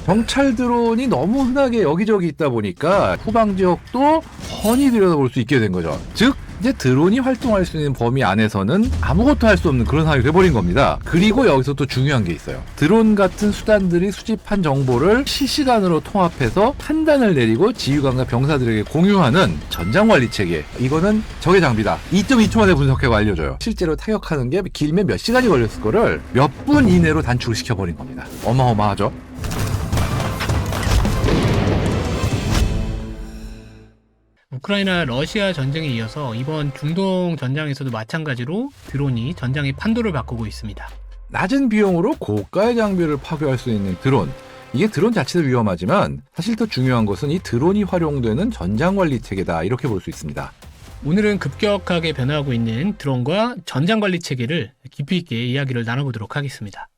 정찰 드론이 너무 흔하게 여기저기 있다 보니까 후방 지역도 훤히 들여다볼 수 있게 된 거죠. 즉 이제 드론이 활동할 수 있는 범위 안에서는 아무것도 할 수 없는 그런 상황이 돼버린 겁니다. 그리고 여기서 또 중요한 게 있어요. 드론 같은 수단들이 수집한 정보를 실시간으로 통합해서 판단을 내리고 지휘관과 병사들에게 공유하는 전장관리 체계. 이거는 적의 장비다. 2.2초 만에 분석해고 알려줘요. 실제로 타격하는 게 길면 몇 시간이 걸렸을 거를 몇 분 이내로 단축을 시켜버린 겁니다. 어마어마하죠. 우크라이나 러시아 전쟁에 이어서 이번 중동 전장에서도 마찬가지로 드론이 전장의 판도를 바꾸고 있습니다. 낮은 비용으로 고가의 장비를 파괴할 수 있는 드론. 이게 드론 자체도 위험하지만 사실 더 중요한 것은 이 드론이 활용되는 전장관리 체계다. 이렇게 볼 수 있습니다. 오늘은 급격하게 변화하고 있는 드론과 전장관리 체계를 깊이 있게 이야기를 나눠보도록 하겠습니다.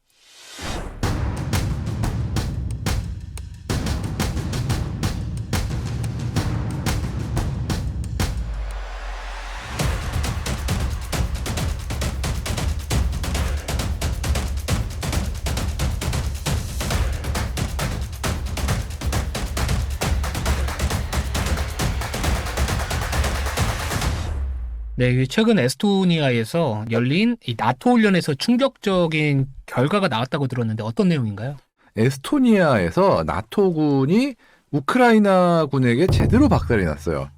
네, 최근 에스토니아에서 열린 이 나토 훈련에서 충격적인 결과가 나왔다고 들었는데 어떤 내용인가요? 에스토니아에서 나토군이 우크라이나 군에게 제대로 박살이 났어요.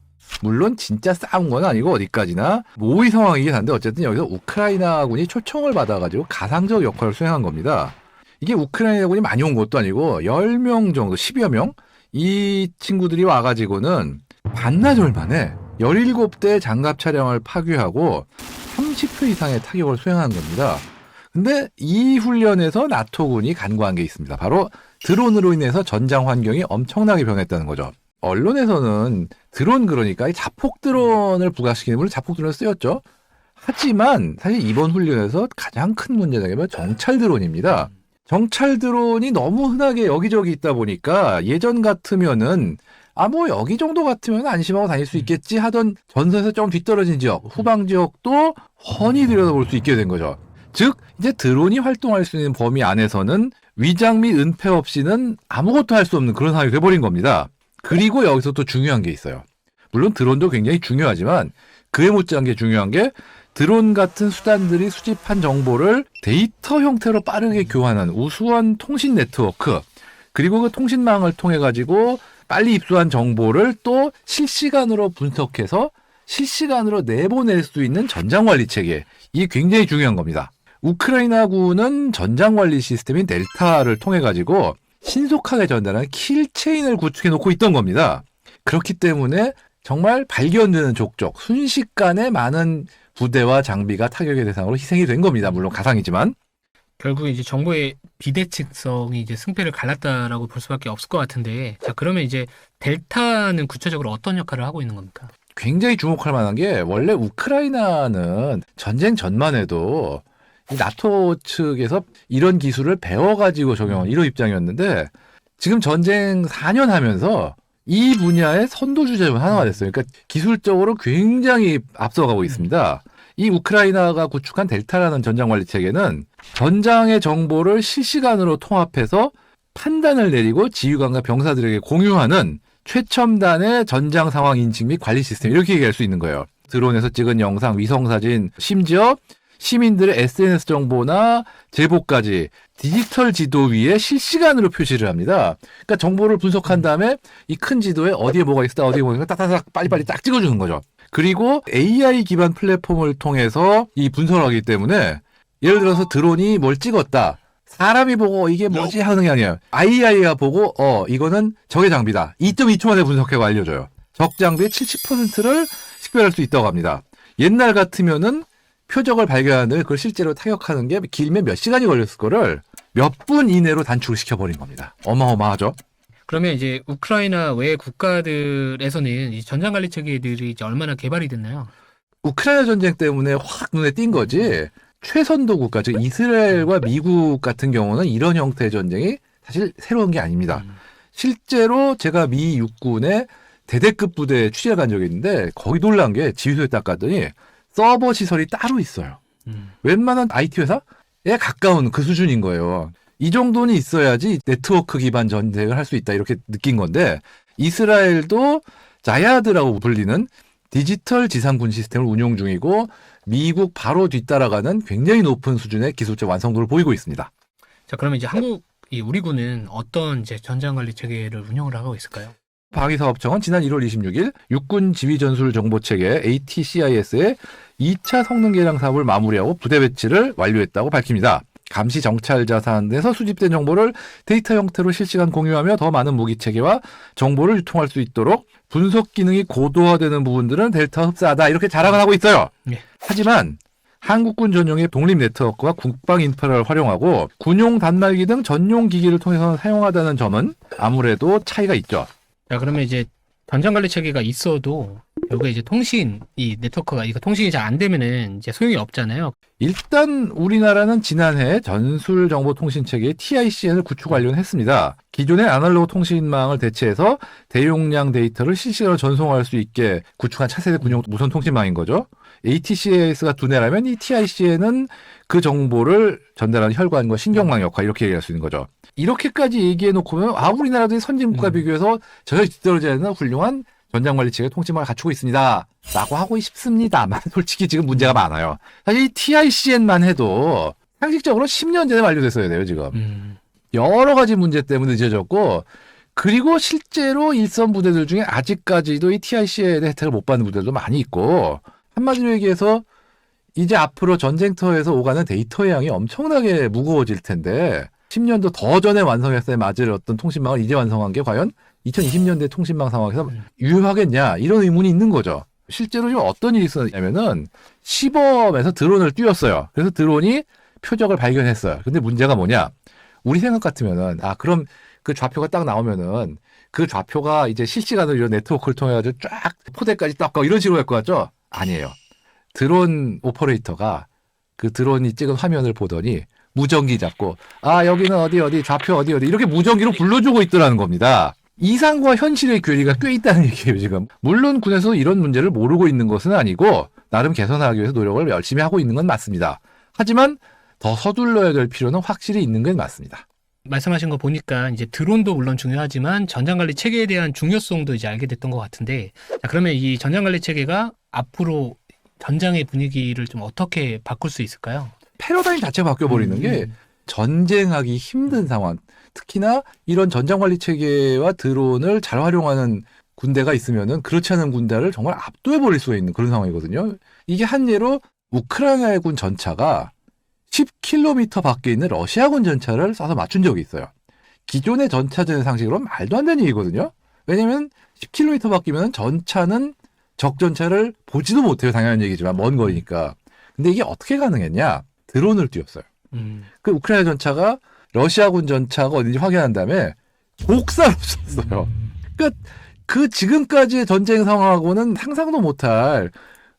물론 진짜 싸운 건 아니고 어디까지나 모의 상황이긴 한데 어쨌든 여기서 우크라이나군이 초청을 받아가지고 가상적 역할을 수행한 겁니다. 이게 우크라이나군이 많이 온 것도 아니고 10명 정도, 10여 명? 이 친구들이 와가지고는 반나절 만에 17대 장갑 차량을 파괴하고 30회 이상의 타격을 수행한 겁니다. 근데 이 훈련에서 나토군이 간과한 게 있습니다. 바로 드론으로 인해서 전장 환경이 엄청나게 변했다는 거죠. 언론에서는 드론 그러니까 이 자폭 드론을 부각시키는 물론 자폭 드론을 쓰였죠. 하지만 사실 이번 훈련에서 가장 큰 문제는 뭐냐면 정찰 드론입니다. 정찰 드론이 너무 흔하게 여기저기 있다 보니까 예전 같으면은 뭐 여기 정도 같으면 안심하고 다닐 수 있겠지 하던 전선에서 좀 뒤떨어진 지역, 후방 지역도 훤히 들여다볼 수 있게 된 거죠. 즉 이제 드론이 활동할 수 있는 범위 안에서는 위장 및 은폐 없이는 아무것도 할 수 없는 그런 상황이 돼버린 겁니다. 그리고 여기서 또 중요한 게 있어요. 물론 드론도 굉장히 중요하지만 그에 못지않게 중요한 게 드론 같은 수단들이 수집한 정보를 데이터 형태로 빠르게 교환하는 우수한 통신 네트워크, 그리고 그 통신망을 통해 가지고 빨리 입수한 정보를 또 실시간으로 분석해서 실시간으로 내보낼 수 있는 전장관리 체계. 이게 굉장히 중요한 겁니다. 우크라이나군은 전장관리 시스템인 델타를 통해 가지고 신속하게 전달하는 킬체인을 구축해 놓고 있던 겁니다. 그렇기 때문에 정말 발견되는 족족 순식간에 많은 부대와 장비가 타격의 대상으로 희생이 된 겁니다. 물론 가상이지만. 결국 이제 정보의 비대칭성이 이제 승패를 갈랐다라고 볼 수밖에 없을 것 같은데, 자, 그러면 이제 델타는 구체적으로 어떤 역할을 하고 있는 겁니까? 굉장히 주목할 만한 게 원래 우크라이나는 전쟁 전만 해도 이 나토 측에서 이런 기술을 배워가지고 적용한 이런 입장이었는데 지금 전쟁 4년 하면서 이 분야의 선도주자 중 하나가 됐어요. 그러니까 기술적으로 굉장히 앞서가고 있습니다. 이 우크라이나가 구축한 델타라는 전장관리 체계는 전장의 정보를 실시간으로 통합해서 판단을 내리고 지휘관과 병사들에게 공유하는 최첨단의 전장 상황 인식 및 관리 시스템, 이렇게 얘기할 수 있는 거예요. 드론에서 찍은 영상, 위성사진, 심지어 시민들의 SNS 정보나 제보까지 디지털 지도 위에 실시간으로 표시를 합니다. 그러니까 정보를 분석한 다음에 이 큰 지도에 어디에 뭐가 있다, 어디에 뭐가 있다, 따다닥 빨리빨리 딱 찍어주는 거죠. 그리고 AI 기반 플랫폼을 통해서 이 분석을 하기 때문에 예를 들어서 드론이 뭘 찍었다. 사람이 보고 이게 뭐지 하는 게 아니에요. AI가 보고 이거는 적의 장비다. 2.2초 만에 분석해고 알려줘요. 적 장비의 70%를 식별할 수 있다고 합니다. 옛날 같으면은 표적을 발견하는 그걸 실제로 타격하는 게 길면 몇 시간이 걸렸을 거를 몇 분 이내로 단축을 시켜버린 겁니다. 어마어마하죠. 그러면 이제 우크라이나 외 국가들에서는 이 전장관리 체계들이 이제 얼마나 개발이 됐나요? 우크라이나 전쟁 때문에 확 눈에 띈 거지. 최선도 국가, 즉 이스라엘과 미국 같은 경우는 이런 형태의 전쟁이 사실 새로운 게 아닙니다. 실제로 제가 미 육군의 대대급 부대에 취재를 간 적이 있는데 거기 놀란 게 지휘소에 딱 갔더니 서버 시설이 따로 있어요. 웬만한 IT 회사에 가까운 그 수준인 거예요. 이 정도는 있어야지 네트워크 기반 전쟁을 할 수 있다 이렇게 느낀 건데 이스라엘도 자야드라고 불리는 디지털 지상군 시스템을 운용 중이고 미국 바로 뒤따라가는 굉장히 높은 수준의 기술적 완성도를 보이고 있습니다. 자, 그러면 이제 우리 군은 어떤 이제 전장관리 체계를 운영을 하고 있을까요? 방위사업청은 지난 1월 26일 육군 지휘전술정보체계 ATCIS의 2차 성능 개량 사업을 마무리하고 부대 배치를 완료했다고 밝힙니다. 감시 정찰 자산에서 수집된 정보를 데이터 형태로 실시간 공유하며 더 많은 무기 체계와 정보를 유통할 수 있도록 분석 기능이 고도화되는 부분들은 델타 흡사하다 이렇게 자랑을 하고 있어요. 네. 하지만 한국군 전용의 독립 네트워크와 국방 인프라를 활용하고 군용 단말기 등 전용 기기를 통해서 사용하다는 점은 아무래도 차이가 있죠. 자, 그러면 이제 전장관리 체계가 있어도 결국에 이제 이 네트워크가 이거 통신이 잘 안 되면은 이제 소용이 없잖아요. 일단 우리나라는 지난해 전술정보통신체계 TICN을 구축 완료는 했습니다. 기존의 아날로그 통신망을 대체해서 대용량 데이터를 실시간으로 전송할 수 있게 구축한 차세대 군용 무선 통신망인 거죠. ATCS가 두뇌라면 이 TICN은 그 정보를 전달하는 혈관과 신경망 역할 이렇게 얘기할 수 있는 거죠. 이렇게까지 얘기해 놓고 보면 선진국과 비교해서 전혀 뒤떨어지지 않는 훌륭한 전장관리체계 통신망을 갖추고 있습니다. 라고 하고 싶습니다만 솔직히 지금 문제가 많아요. 사실 이 TICN만 해도 상식적으로 10년 전에 완료됐어야 돼요, 지금. 여러 가지 문제 때문에 늦어졌고 그리고 실제로 일선 부대들 중에 아직까지도 이 TICN의 혜택을 못 받는 부대들도 많이 있고 한마디로 얘기해서 이제 앞으로 전쟁터에서 오가는 데이터의 양이 엄청나게 무거워질 텐데 10년도 더 전에 완성했어야 맞을 어떤 통신망을 이제 완성한 게 과연 2020년대 통신망 상황에서 유효하겠냐 이런 의문이 있는 거죠. 실제로 지금 어떤 일이 있었냐면은 시범에서 드론을 띄웠어요. 그래서 드론이 표적을 발견했어요. 근데 문제가 뭐냐? 우리 생각 같으면은 그럼 그 좌표가 딱 나오면은 그 좌표가 이제 실시간으로 이런 네트워크를 통해 가지고 쫙 포대까지 딱 가고 이런 식으로 할 것 같죠? 아니에요. 드론 오퍼레이터가 그 드론이 찍은 화면을 보더니 무전기 잡고 여기는 어디 좌표 어디 이렇게 무전기로 불러주고 있더라는 겁니다. 이상과 현실의 괴리가 꽤 있다는 얘기예요, 지금. 물론 군에서 이런 문제를 모르고 있는 것은 아니고 나름 개선하기 위해서 노력을 열심히 하고 있는 건 맞습니다. 하지만 더 서둘러야 될 필요는 확실히 있는 건 맞습니다. 말씀하신 거 보니까 이제 드론도 물론 중요하지만 전장관리 체계에 대한 중요성도 이제 알게 됐던 것 같은데 자, 그러면 이 전장관리 체계가 앞으로 전장의 분위기를 좀 어떻게 바꿀 수 있을까요? 패러다임 자체가 바뀌어버리는 게 전쟁하기 힘든 상황 특히나 이런 전장관리 체계와 드론을 잘 활용하는 군대가 있으면은 그렇지 않은 군대를 정말 압도해버릴 수가 있는 그런 상황이거든요. 이게 한 예로 우크라이나군 전차가 10km 밖에 있는 러시아군 전차를 쏴서 맞춘 적이 있어요. 기존의 전차전 상식으로는 말도 안 되는 얘기거든요. 왜냐면 10km 밖이면 전차는 적전차를 보지도 못해요. 당연한 얘기지만 먼 거리니까. 근데 이게 어떻게 가능했냐? 드론을 띄웠어요. 그 우크라이나 전차가 러시아군 전차가 어딘지 확인한 다음에 복사를 쐈어요. 그러니까 그 지금까지의 전쟁 상황하고는 상상도 못할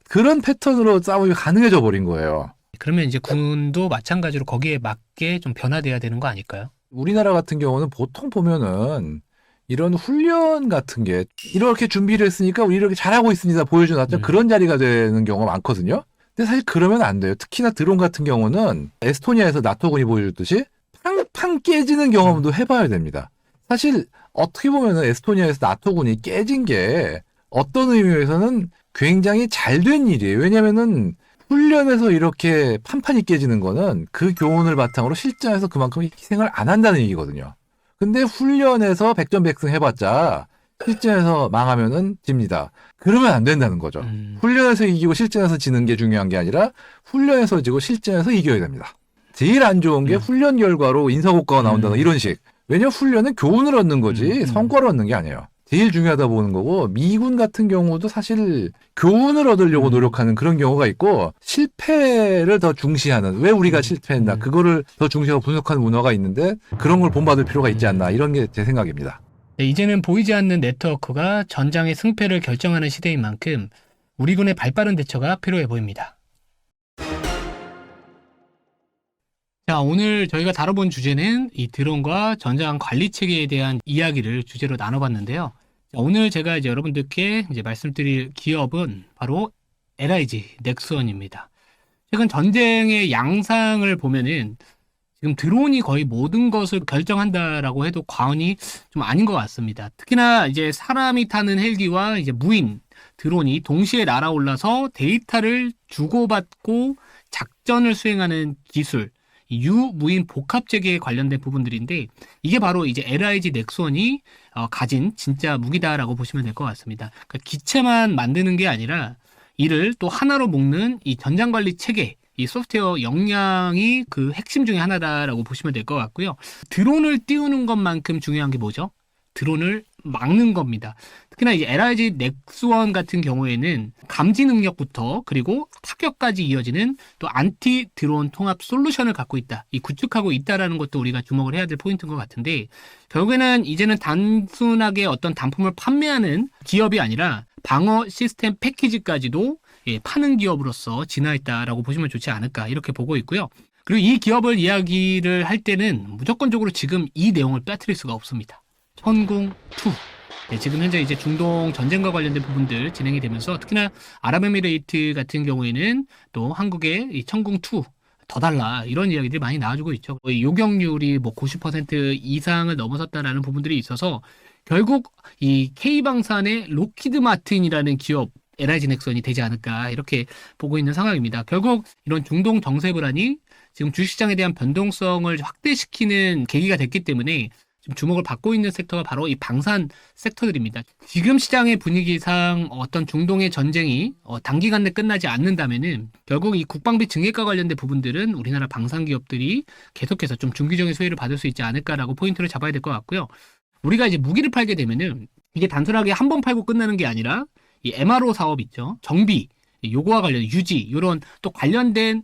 그런 패턴으로 싸움이 가능해져 버린 거예요. 그러면 이제 군도 마찬가지로 거기에 맞게 좀 변화돼야 되는 거 아닐까요? 우리나라 같은 경우는 보통 보면은 이런 훈련 같은 게 이렇게 준비를 했으니까 우리 이렇게 잘하고 있습니다. 보여줘놨죠. 그런 자리가 되는 경우가 많거든요. 근데 사실 그러면 안 돼요. 특히나 드론 같은 경우는 에스토니아에서 나토군이 보여줬듯이 팡팡 깨지는 경험도 해봐야 됩니다. 사실 어떻게 보면은 에스토니아에서 나토군이 깨진 게 어떤 의미에서는 굉장히 잘 된 일이에요. 왜냐면은 훈련에서 이렇게 판판이 깨지는 거는 그 교훈을 바탕으로 실전에서 그만큼 희생을 안 한다는 얘기거든요. 근데 훈련에서 백전백승 해봤자 실전에서 망하면은 집니다. 그러면 안 된다는 거죠. 훈련에서 이기고 실전에서 지는 게 중요한 게 아니라 훈련에서 지고 실전에서 이겨야 됩니다. 제일 안 좋은 게 훈련 결과로 인사고과가 나온다는 이런 식. 왜냐면 훈련은 교훈을 얻는 거지 성과를 얻는 게 아니에요. 제일 중요하다 보는 거고 미군 같은 경우도 사실 교훈을 얻으려고 노력하는 그런 경우가 있고 실패를 더 중시하는 왜 우리가 실패했나 그거를 더 중시하고 분석하는 문화가 있는데 그런 걸 본받을 필요가 있지 않나 이런 게 제 생각입니다. 네, 이제는 보이지 않는 네트워크가 전장의 승패를 결정하는 시대인 만큼 우리 군의 발빠른 대처가 필요해 보입니다. 자, 오늘 저희가 다뤄본 주제는 이 드론과 전장 관리 체계에 대한 이야기를 주제로 나눠봤는데요. 자, 오늘 제가 이제 여러분들께 이제 말씀드릴 기업은 바로 LIG 넥스원입니다. 최근 전쟁의 양상을 보면은 지금 드론이 거의 모든 것을 결정한다라고 해도 과언이 좀 아닌 것 같습니다. 특히나 이제 사람이 타는 헬기와 이제 무인 드론이 동시에 날아올라서 데이터를 주고받고 작전을 수행하는 기술, 이 유무인 복합 체계에 관련된 부분들인데 이게 바로 이제 LIG 넥슨이 가진 진짜 무기다라고 보시면 될 것 같습니다. 그러니까 기체만 만드는 게 아니라 이를 또 하나로 묶는 이 전장 관리 체계, 이 소프트웨어 역량이 그 핵심 중에 하나다라고 보시면 될 것 같고요. 드론을 띄우는 것만큼 중요한 게 뭐죠? 드론을 막는 겁니다. 특히나 이 LIG 넥스원 같은 경우에는 감지 능력부터 그리고 타격까지 이어지는 또 안티 드론 통합 솔루션을 갖고 있다. 이 구축하고 있다라는 것도 우리가 주목을 해야 될 포인트인 것 같은데 결국에는 이제는 단순하게 어떤 단품을 판매하는 기업이 아니라 방어 시스템 패키지까지도 파는 기업으로서 진화했다라고 보시면 좋지 않을까 이렇게 보고 있고요. 그리고 이 기업을 이야기를 할 때는 무조건적으로 지금 이 내용을 빼뜨릴 수가 없습니다. 천궁2. 지금 현재 이제 중동 전쟁과 관련된 부분들 진행이 되면서 특히나 아랍에미레이트 같은 경우에는 또 한국의 이 천궁2 더 달라 이런 이야기들이 많이 나와주고 있죠. 요격률이 뭐 90% 이상을 넘어섰다라는 부분들이 있어서 결국 이 K방산의 로키드 마틴이라는 기업 LIG 넥슨이 되지 않을까 이렇게 보고 있는 상황입니다. 결국 이런 중동 정세 불안이 지금 주식시장에 대한 변동성을 확대시키는 계기가 됐기 때문에 지금 주목을 받고 있는 섹터가 바로 이 방산 섹터들입니다. 지금 시장의 분위기상 어떤 중동의 전쟁이 단기간 내 끝나지 않는다면은 결국 이 국방비 증액과 관련된 부분들은 우리나라 방산 기업들이 계속해서 좀 중기적인 수혜를 받을 수 있지 않을까라고 포인트를 잡아야 될 것 같고요. 우리가 이제 무기를 팔게 되면은 이게 단순하게 한 번 팔고 끝나는 게 아니라 이 MRO 사업 있죠. 정비, 요거와 관련 유지, 이런 또 관련된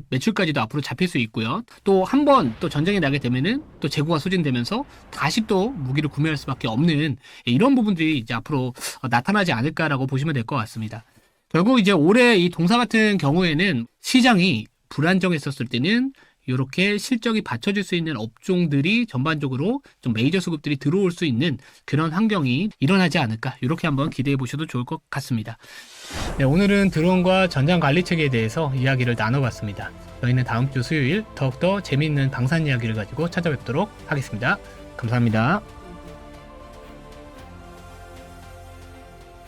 매출까지도 앞으로 잡힐 수 있고요. 또 한 번 또 전쟁이 나게 되면은 또 재고가 소진되면서 다시 또 무기를 구매할 수밖에 없는 이런 부분들이 이제 앞으로 나타나지 않을까라고 보시면 될 것 같습니다. 결국 이제 올해 이 동사 같은 경우에는 시장이 불안정했었을 때는 이렇게 실적이 받쳐줄 수 있는 업종들이 전반적으로 좀 메이저 수급들이 들어올 수 있는 그런 환경이 일어나지 않을까 이렇게 한번 기대해 보셔도 좋을 것 같습니다. 네, 오늘은 드론과 전장 관리 체계에 대해서 이야기를 나눠봤습니다. 저희는 다음 주 수요일 더욱더 재미있는 방산 이야기를 가지고 찾아뵙도록 하겠습니다. 감사합니다.